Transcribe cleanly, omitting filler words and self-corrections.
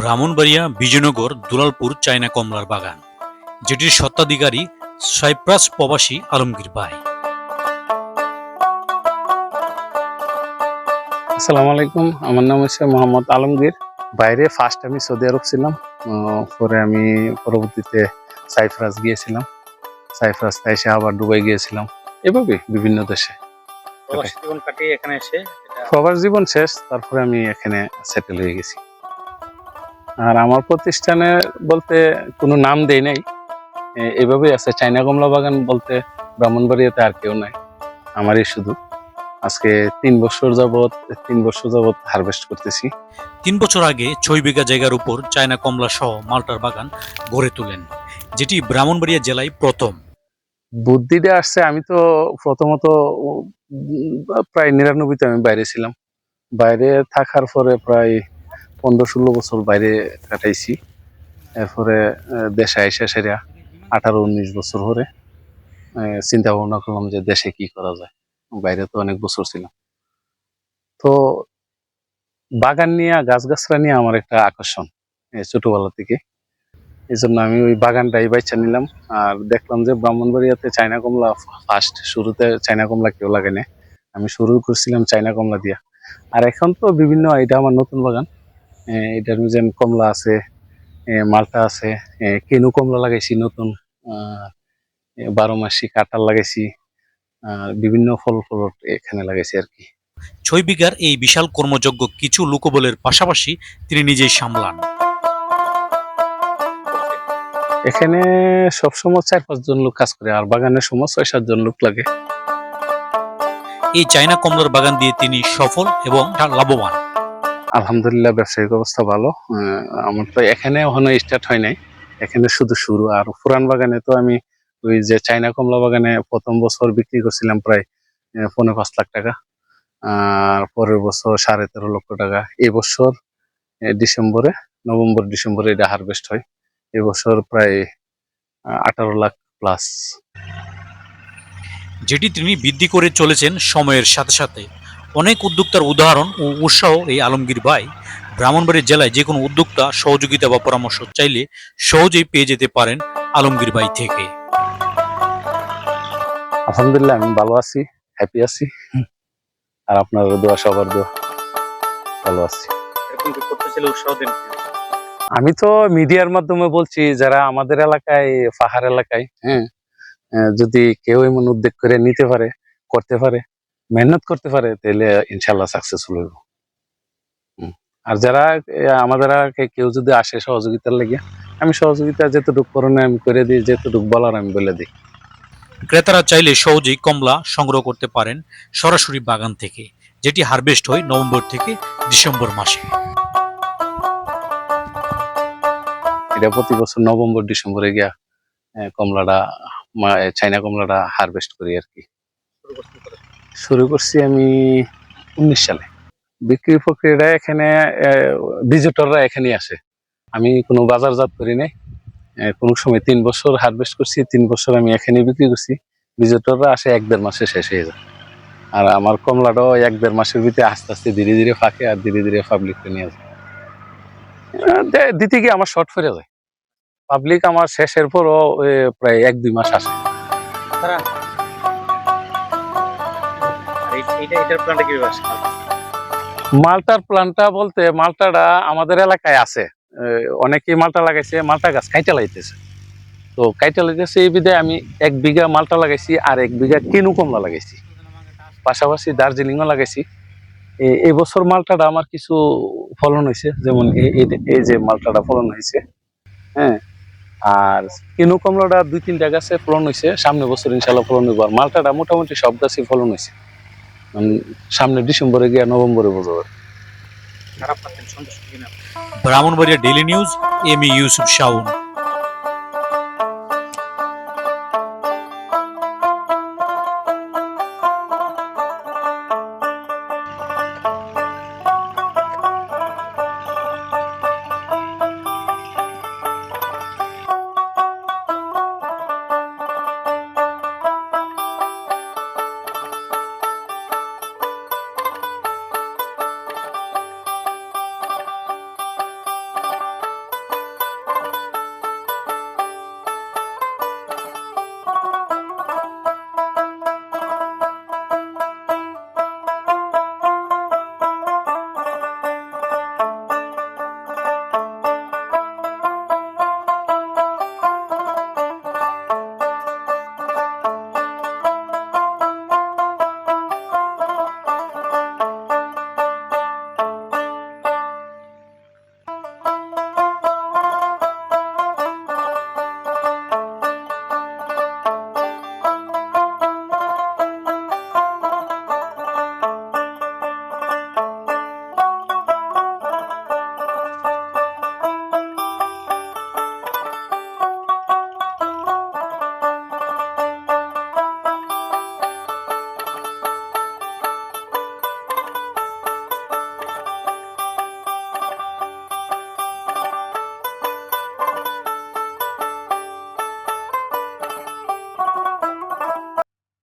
Brahmanbaria Bijoynagar Dulalpur China কমলার বাগান, যেটির স্বত্বাধিকারী সাইপ্রাস প্রবাসী আলমগীর ভাই। আসসালামু আলাইকুম, আমার নাম হচ্ছে মোহাম্মদ আলমগীর। বাইরে ফার্স্ট আমি সৌদি আরব ছিলাম, পরে আমি পরবর্তীতে সাইপ্রাস গিয়েছিলাম। সাইপ্রাস এসে আবার দুবাই গিয়েছিলাম, এভাবে বিভিন্ন দেশে প্রবাসী জীবন কাটিয়ে এখানে এসে প্রবাস জীবন শেষ, তারপরে আমি এখানে সেটেল হয়ে গেছি। আর আমার প্রতিষ্ঠানে বলতে কোনো নাম দেই নাই, এভাবেই আছে। চায়না কমলা বাগান বলতে ব্রাহ্মণবাড়িয়াতে আর কেউ নাই, আমারই শুধু। আজকে 3 বছর যাবত হারভেস্ট করতেছি। 3 বছর আগে 6 বিঘা জায়গার উপর চায়না কমলা সহ মাল্টার বাগান গড়ে তোলেন, যেটি ব্রাহ্মণবাড়িয়া জেলায় প্রথম। বুদ্ধিটা আসছে, আমি তো প্রথমত প্রায় 99-তে আমি বাইরে ছিলাম। বাইরে থাকার পরে প্রায় 15-16 বছর বাইরে কাটাইছি। এরপরে দেশে আইসা সেরা 18-19 বছর ধরে চিন্তা ভাবনা করলাম যে দেশে কি করা যায়। বাইরে তো অনেক বছর ছিলাম, তো বাগান নিয়ে, গাছগাছরা নিয়ে আমার একটা আকর্ষণ ছোটবেলা থেকে। এই জন্য আমি ওই বাগানটাই বাইচা নিলাম। আর দেখলাম যে ব্রাহ্মণবাড়িয়াতে চায়না কমলা ফার্স্ট, শুরুতে চায়না কমলা কেউ লাগে না, আমি শুরু করছিলাম চায়না কমলা দিয়া। আর এখন তো বিভিন্ন, এটা আমার নতুন বাগান। এটার মধ্যে কমলা আছে, মালটা আছে, কেনু কমলা লাগাইছি নতুন, 12 মাসি কাঁঠাল লাগাইছি, বিভিন্ন ফল এখানে লাগাইছি আর কি। 6 বিঘার এই বিশাল কর্মযজ্ঞ কিছু লোকবলের পাশাপাশি তিনি নিজেই সামলান। এখানে সবসময় 4-5 জন লোক কাজ করে, আর বাগানের সময় 6-7 জন লোক লাগে। এই চায়না কমলার বাগান দিয়ে তিনি সফল এবং লাভবান। আলহামদুলিল্লাহ, ব্যবসায়িক অবস্থা ভালো। আমার তো এখানে এখনো স্টার্ট হয় নাই, এখানে শুধু শুরু। আর পুরান বাগানে তো আমি ওই যে চায়না কমলা বাগানে প্রথম বছর বিক্রি করছিলাম প্রায় 4.5 লাখ টাকা, আর পরের বছর 13.5 লক্ষ টাকা। এবছর নভেম্বর ডিসেম্বরে এটা হারভেস্ট হয়। এবছর প্রায় 18 লাখ প্লাস, যেটি তিনি বৃদ্ধি করে চলেছেন সময়ের সাথে সাথে। অনেক উদ্যোক্তার উদাহরণ ও উৎসাহ এই আলমগীর ভাই। ব্রাহ্মণবাড়িয়া জেলায় যে কোনো উদ্যোক্তা সহযোগিতা বা পরামর্শ চাইলে সহজেই পেয়ে যেতে পারেন আলমগীর ভাই থেকে। আলহামদুলিল্লাহ আমি ভালো আছি, হ্যাপি আছি। আর আপনার দোয়া, সবার দোয়া, ভালো আছি। আমি তো মিডিয়ার মাধ্যমে বলছি, যারা আমাদের এলাকায়, পাহাড় এলাকায়, যদি কেউ এমন উদ্যোগ করে নিতে পারে, করতে পারে, মেহনত করতে পারে, তাহলে ইনশাল্লাহ সাকসেসফুল হইব। আর যারা আমাদের এলাকায় কেউ যদি আসে সহযোগিতার লেগে, আমি সহযোগিতা যেতটুকু করণে আমি করে দিই, যেতটুকু বলার আমি বলে দিই। ক্রেতারা চাইলে সহজেই কমলা সংগ্রহ করতে পারেন সরাসরি বাগান থেকে, যেটি হারভেস্ট হয় নভেম্বর থেকে ডিসেম্বর মাসে। এটা প্রতি বছর নভেম্বর ডিসেম্বরে গিয়া কমলাটা, চায়না কমলাটা হারভেস্ট করি আর কি। শুরু করছি আমি 19 সালে। বিক্রি প্রক্রিয়াটা এখানে ভিজিটররা এখানেই আসে, আমি কোনো বাজারজাত করি নাই। কোনো সময় 3 বছর হারভেস্ট করছি, 3 বছর আমি এখানে বিক্রি করছি। ভিজিটররা আসে 1-1.5 মাসে শেষ হয়ে যায়। আর আমার কমলাটাও 1-1.5 মাসের ভিতরে আস্তে আস্তে ধীরে ধীরে ফাঁকে, আর ধীরে ধীরে পাবলিককে নিয়ে যায়। দিতে গিয়ে আমার শর্ট ফিরে যায়, পাবলিক আমার শেষের পরও প্রায় 1-2 মাস আসে। মালটার প্ল্যানটা বলতে, মালটাটা আমাদের এলাকায় আছে, অনেকেই মালটা লাগাইছে, মালটা গাছ কাইটা লাইতেছে। তো কাইটা লাইতেছে এই বিধে আমি 1 বিঘা মালটা লাগাইছি, আর 1 বিঘা কেনু কমলা লাগাইছি, পাশাপাশি দার্জিলিংও লাগাইছি। এই বছর মালটাটা আমার কিছু ফলন হয়েছে, যেমন এই যে মালটাটা ফলন হয়েছে, হ্যাঁ। আর কেনু কমলাটা 2-3টা গাছে ফলন হয়েছে, সামনে বছর ইনশাল্লাহ ফলন হইব। আর মালটাটা মোটামুটি সব গাছই ফলন হয়েছে, সামনে ডিসেম্বরে গিয়ে নভেম্বরে বোঝাবে। Brahmanbaria daily news, M Yusuf Shaon.